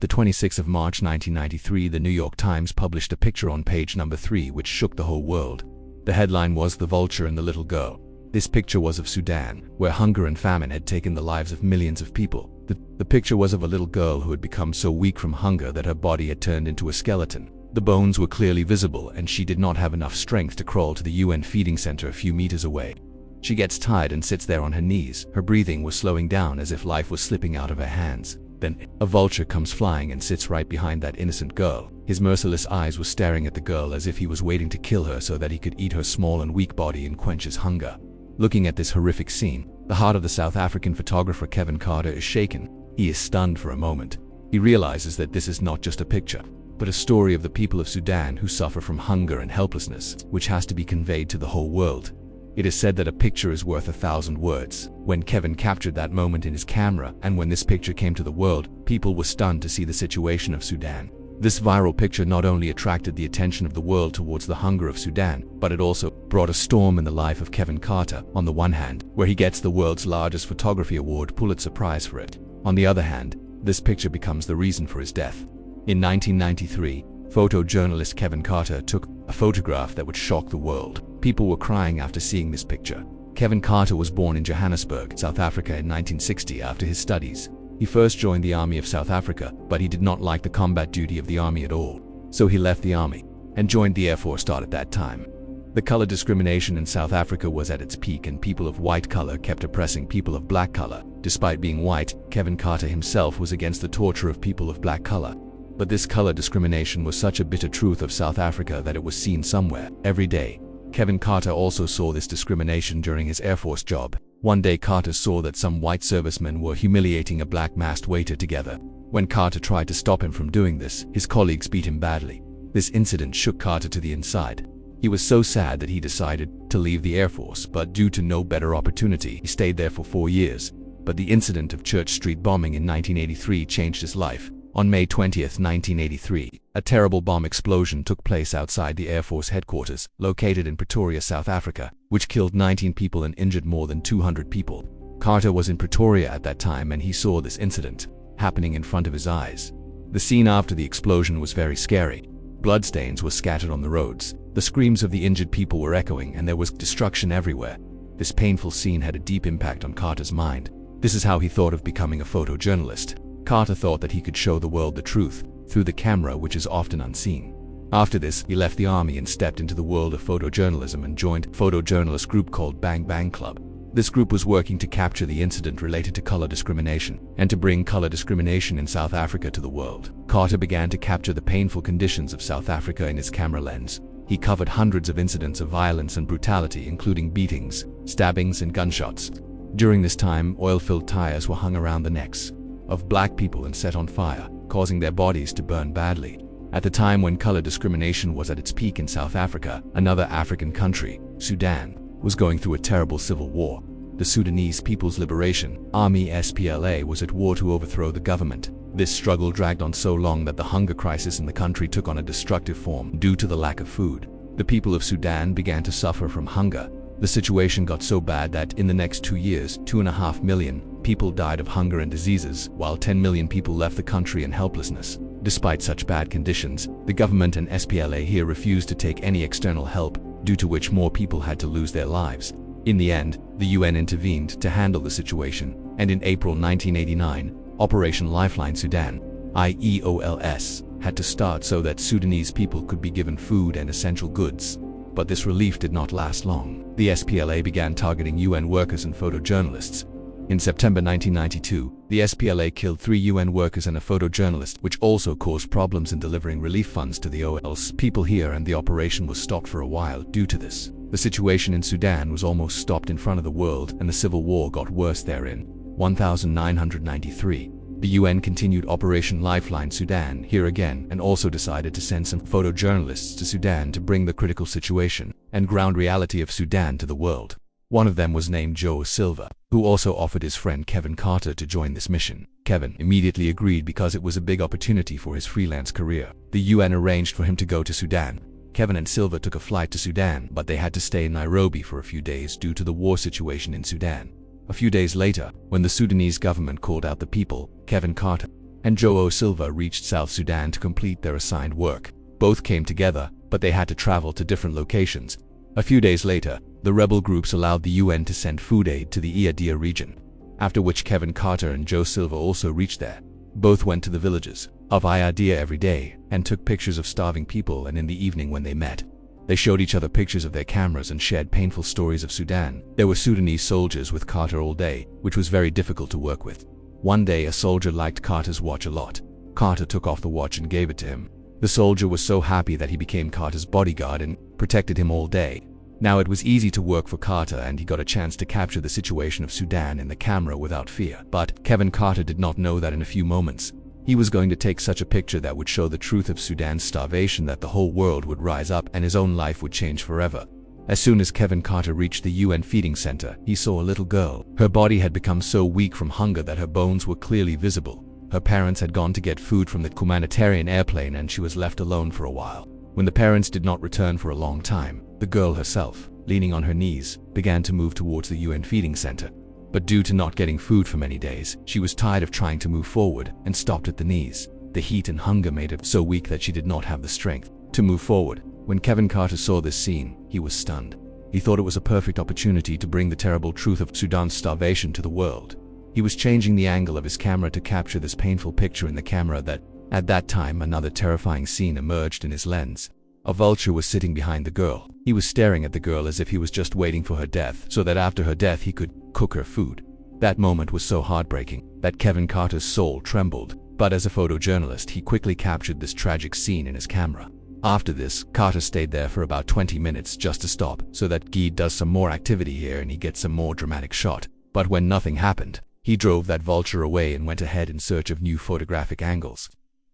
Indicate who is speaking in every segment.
Speaker 1: The 26th of March 1993, the New York Times published a picture on page number 3 which shook the whole world. The headline was "The Vulture and the Little Girl." This picture was of Sudan, where hunger and famine had taken the lives of millions of people. The picture was of a little girl who had become so weak from hunger that her body had turned into a skeleton. The bones were clearly visible, and she did not have enough strength to crawl to the UN feeding center a few meters away. She gets tired and sits there on her knees. Her breathing was slowing down as if life was slipping out of her hands. Then a vulture comes flying and sits right behind that innocent girl. His merciless eyes were staring at the girl as if he was waiting to kill her so that he could eat her small and weak body and quench his hunger. Looking at this horrific scene, the heart of the South African photographer Kevin Carter is shaken. He is stunned for a moment. He realizes that this is not just a picture, but a story of the people of Sudan who suffer from hunger and helplessness, which has to be conveyed to the whole world. It is said that a picture is worth 1,000 words. When Kevin captured that moment in his camera, and when this picture came to the world, people were stunned to see the situation of Sudan. This viral picture not only attracted the attention of the world towards the hunger of Sudan, but it also brought a storm in the life of Kevin Carter. On the one hand, where he gets the world's largest photography award, Pulitzer Prize, for it. On the other hand, this picture becomes the reason for his death. In 1993, photojournalist Kevin Carter took a photograph that would shock the world. People were crying after seeing this picture. Kevin Carter was born in Johannesburg, South Africa in 1960 after his studies. He first joined the Army of South Africa, but he did not like the combat duty of the army at all. So he left the army and joined the Air Force at that time. The color discrimination in South Africa was at its peak, and people of white color kept oppressing people of black color. Despite being white, Kevin Carter himself was against the torture of people of black color. But this color discrimination was such a bitter truth of South Africa that it was seen somewhere, every day. Kevin Carter also saw this discrimination during his Air Force job. One day Carter saw that some white servicemen were humiliating a black masked waiter together. When Carter tried to stop him from doing this, his colleagues beat him badly. This incident shook Carter to the inside. He was so sad that he decided to leave the Air Force, but due to no better opportunity, he stayed there for 4 years. But the incident of Church Street bombing in 1983 changed his life. On May 20, 1983, a terrible bomb explosion took place outside the Air Force headquarters, located in Pretoria, South Africa, which killed 19 people and injured more than 200 people. Carter was in Pretoria at that time, and he saw this incident happening in front of his eyes. The scene after the explosion was very scary. Bloodstains were scattered on the roads. The screams of the injured people were echoing, and there was destruction everywhere. This painful scene had a deep impact on Carter's mind. This is how he thought of becoming a photojournalist. Carter thought that he could show the world the truth through the camera, which is often unseen. After this, he left the army and stepped into the world of photojournalism and joined a photojournalist group called Bang Bang Club. This group was working to capture the incident related to color discrimination and to bring color discrimination in South Africa to the world. Carter began to capture the painful conditions of South Africa in his camera lens. He covered hundreds of incidents of violence and brutality, including beatings, stabbings, and gunshots. During this time, oil-filled tires were hung around the necks of black people and set on fire, causing their bodies to burn badly. At the time when color discrimination was at its peak in South Africa, another African country, Sudan, was going through a terrible civil war. The Sudanese People's Liberation Army (SPLA) was at war to overthrow the government. This struggle dragged on so long that the hunger crisis in the country took on a destructive form due to the lack of food. The people of Sudan began to suffer from hunger. The situation got so bad that in the next 2 years, 2.5 million people died of hunger and diseases, while 10 million people left the country in helplessness. Despite such bad conditions, the government and SPLA here refused to take any external help, due to which more people had to lose their lives. In the end, the UN intervened to handle the situation, and in April 1989, Operation Lifeline Sudan, IEOLS, had to start so that Sudanese people could be given food and essential goods. But this relief did not last long. The SPLA began targeting UN workers and photojournalists. In September 1992, the SPLA killed 3 UN workers and a photojournalist, which also caused problems in delivering relief funds to the OL's people here, and the operation was stopped for a while due to this. The situation in Sudan was almost stopped in front of the world, and the civil war got worse therein. 1993. The UN continued Operation Lifeline Sudan here again, and also decided to send some photojournalists to Sudan to bring the critical situation and ground reality of Sudan to the world. One of them was named Joe Silva, who also offered his friend Kevin Carter to join this mission. Kevin immediately agreed because it was a big opportunity for his freelance career. The UN arranged for him to go to Sudan. Kevin and Silva took a flight to Sudan, but they had to stay in Nairobi for a few days due to the war situation in Sudan. A few days later, when the Sudanese government called out the people, Kevin Carter and Joe Silva reached South Sudan to complete their assigned work. Both came together, but they had to travel to different locations. A few days later, the rebel groups allowed the UN to send food aid to the Iadia region, after which Kevin Carter and Joe Silva also reached there. Both went to the villages of Iadia every day and took pictures of starving people, and in the evening when they met, they showed each other pictures of their cameras and shared painful stories of Sudan. There were Sudanese soldiers with Carter all day, which was very difficult to work with. One day, a soldier liked Carter's watch a lot. Carter took off the watch and gave it to him. The soldier was so happy that he became Carter's bodyguard and protected him all day. Now it was easy to work for Carter, and he got a chance to capture the situation of Sudan in the camera without fear. But Kevin Carter did not know that in a few moments, he was going to take such a picture that would show the truth of Sudan's starvation, that the whole world would rise up and his own life would change forever. As soon as Kevin Carter reached the UN feeding center, he saw a little girl. Her body had become so weak from hunger that her bones were clearly visible. Her parents had gone to get food from the humanitarian airplane, and she was left alone for a while. When the parents did not return for a long time, the girl herself, leaning on her knees, began to move towards the UN feeding center. But due to not getting food for many days, she was tired of trying to move forward and stopped at the knees. The heat and hunger made her so weak that she did not have the strength to move forward. When Kevin Carter saw this scene, he was stunned. He thought it was a perfect opportunity to bring the terrible truth of Sudan's starvation to the world. He was changing the angle of his camera to capture this painful picture in the camera that, at that time, another terrifying scene emerged in his lens. A vulture was sitting behind the girl. He was staring at the girl as if he was just waiting for her death, so that after her death he could cook her food. That moment was so heartbreaking that Kevin Carter's soul trembled, but as a photojournalist he quickly captured this tragic scene in his camera. After this, Carter stayed there for about 20 minutes just to stop, so that Guy does some more activity here and he gets some more dramatic shot. But when nothing happened, he drove that vulture away and went ahead in search of new photographic angles.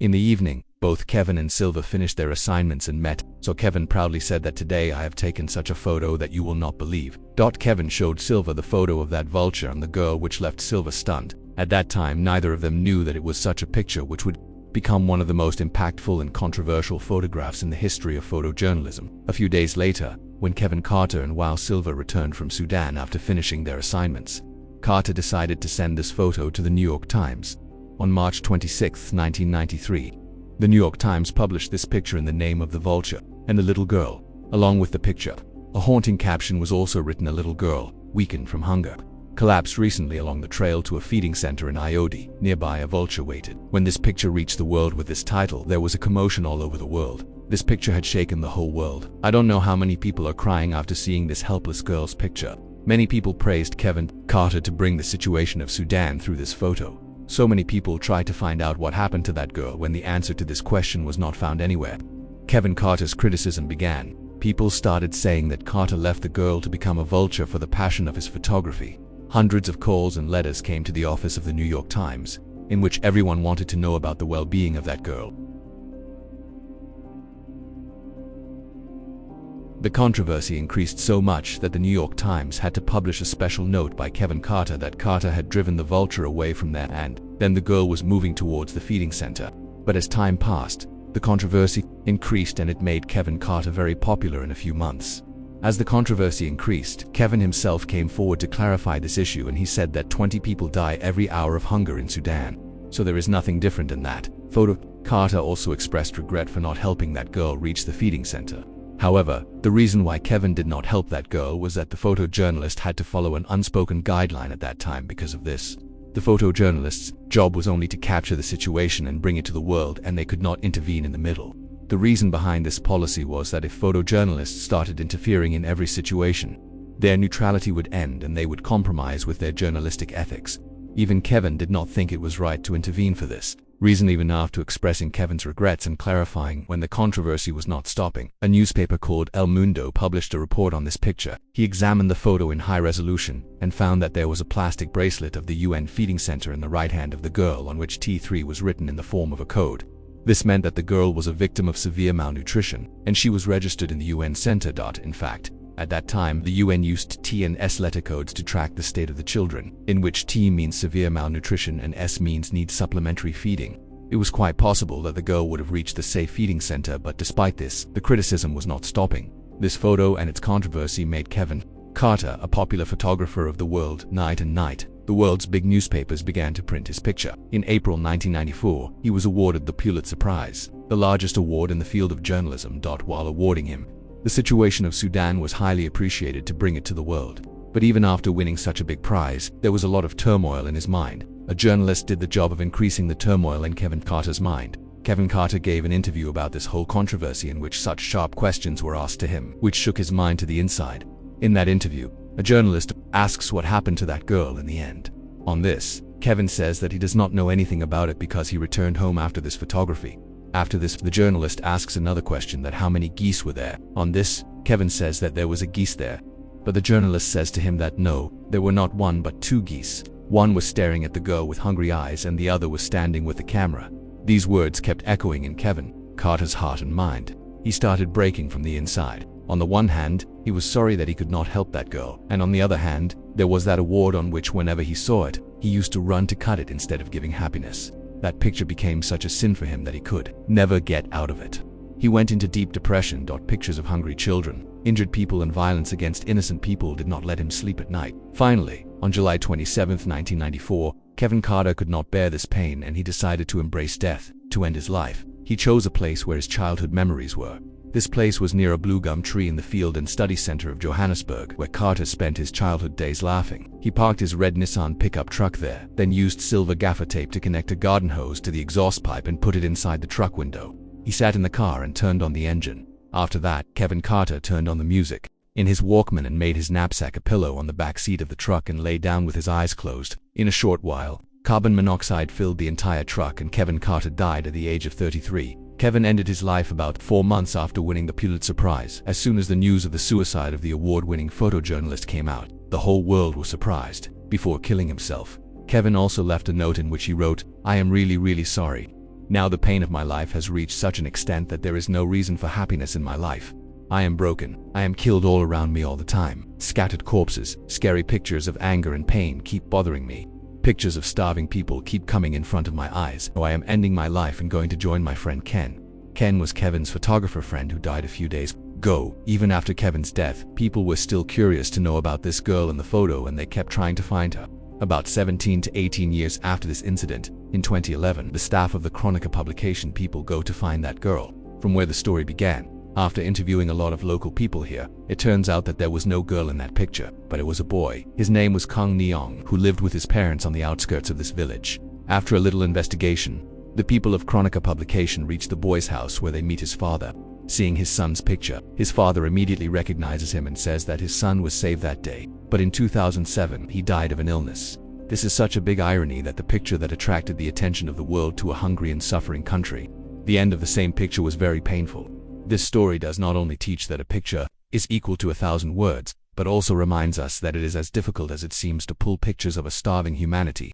Speaker 1: In the evening, both Kevin and Silva finished their assignments and met, so Kevin proudly said that today I have taken such a photo that you will not believe. Kevin showed Silva the photo of that vulture and the girl, which left Silva stunned. At that time, neither of them knew that it was such a picture which would become one of the most impactful and controversial photographs in the history of photojournalism. A few days later, when Kevin Carter and Joao Silva returned from Sudan after finishing their assignments, Carter decided to send this photo to the New York Times. On March 26, 1993, the New York Times published this picture in the name of the vulture and the little girl. Along with the picture, a haunting caption was also written: "A little girl, weakened from hunger, collapsed recently along the trail to a feeding center in Iodi. Nearby, a vulture waited." When this picture reached the world with this title, there was a commotion all over the world. This picture had shaken the whole world. I don't know how many people are crying after seeing this helpless girl's picture. Many people praised Kevin Carter to bring the situation of Sudan through this photo. So many people tried to find out what happened to that girl when the answer to this question was not found anywhere. Kevin Carter's criticism began. People started saying that Carter left the girl to become a vulture for the passion of his photography. Hundreds of calls and letters came to the office of the New York Times, in which everyone wanted to know about the well-being of that girl. The controversy increased so much that the New York Times had to publish a special note by Kevin Carter that Carter had driven the vulture away from there and then the girl was moving towards the feeding center. But as time passed, the controversy increased and it made Kevin Carter very popular in a few months. As the controversy increased, Kevin himself came forward to clarify this issue, and he said that 20 people die every hour of hunger in Sudan. So there is nothing different in that. Carter also expressed regret for not helping that girl reach the feeding center. However, the reason why Kevin did not help that girl was that the photojournalist had to follow an unspoken guideline at that time because of this. The photojournalist's job was only to capture the situation and bring it to the world, and they could not intervene in the middle. The reason behind this policy was that if photojournalists started interfering in every situation, their neutrality would end and they would compromise with their journalistic ethics. Even Kevin did not think it was right to intervene for this reason, even after expressing Kevin's regrets and clarifying when the controversy was not stopping. A newspaper called El Mundo published a report on this picture. He examined the photo in high resolution and found that there was a plastic bracelet of the UN feeding center in the right hand of the girl on which T3 was written in the form of a code. This meant that the girl was a victim of severe malnutrition, and she was registered in the UN center. In fact, at that time, the UN used T and S letter codes to track the state of the children, in which T means severe malnutrition and S means needs supplementary feeding. It was quite possible that the girl would have reached the safe feeding center, but despite this, the criticism was not stopping. This photo and its controversy made Kevin Carter a popular photographer of the world night and night. the world's big newspapers began to print his picture. In April 1994, he was awarded the Pulitzer Prize, the largest award in the field of journalism. While awarding him, the situation of Sudan was highly appreciated to bring it to the world. But even after winning such a big prize, there was a lot of turmoil in his mind. A journalist did the job of increasing the turmoil in Kevin Carter's mind. Kevin Carter gave an interview about this whole controversy in which such sharp questions were asked to him, which shook his mind to the inside. In that interview, a journalist asks what happened to that girl in the end. On this, Kevin says that he does not know anything about it because he returned home after this photography. After this, the journalist asks another question, that how many geese were there. On this, Kevin says that there was a geese there. But the journalist says to him that no, there were not one but two geese. One was staring at the girl with hungry eyes and the other was standing with the camera. These words kept echoing in Kevin Carter's heart and mind. He started breaking from the inside. On the one hand, he was sorry that he could not help that girl, and on the other hand, there was that award on which whenever he saw it, he used to run to cut it instead of giving happiness. That picture became such a sin for him that he could never get out of it. He went into deep depression. Pictures of hungry children, injured people and violence against innocent people did not let him sleep at night. Finally, on July 27, 1994, Kevin Carter could not bear this pain and he decided to embrace death, to end his life. He chose a place where his childhood memories were. This place was near a blue gum tree in the Field and Study Center of Johannesburg, where Carter spent his childhood days laughing. He parked his red Nissan pickup truck there, then used silver gaffer tape to connect a garden hose to the exhaust pipe and put it inside the truck window. He sat in the car and turned on the engine. After that, Kevin Carter turned on the music in his Walkman and made his knapsack a pillow on the back seat of the truck and lay down with his eyes closed. In a short while, carbon monoxide filled the entire truck and Kevin Carter died at the age of 33. Kevin ended his life about 4 months after winning the Pulitzer Prize. As soon as the news of the suicide of the award-winning photojournalist came out, the whole world was surprised. Before killing himself, Kevin also left a note in which he wrote, "I am really sorry. Now the pain of my life has reached such an extent that there is no reason for happiness in my life. I am broken. I am killed all around me all the time. Scattered corpses, scary pictures of anger and pain keep bothering me. Pictures of starving people keep coming in front of my eyes. Oh, I am ending my life and going to join my friend Ken." Ken was Kevin's photographer friend who died a few days ago. Even after Kevin's death, people were still curious to know about this girl in the photo and they kept trying to find her. About 17 to 18 years after this incident, in 2011, the staff of the Chronica publication people go to find that girl. From where the story began, after interviewing a lot of local people here, it turns out that there was no girl in that picture, but it was a boy. His name was Kong Neong, who lived with his parents on the outskirts of this village. After a little investigation, the people of Chronica publication reach the boy's house where they meet his father. Seeing his son's picture, his father immediately recognizes him and says that his son was saved that day, but in 2007 he died of an illness. This is such a big irony that the picture that attracted the attention of the world to a hungry and suffering country, the end of the same picture was very painful. This story does not only teach that a picture is equal to 1,000 words, but also reminds us that it is as difficult as it seems to pull pictures of a starving humanity.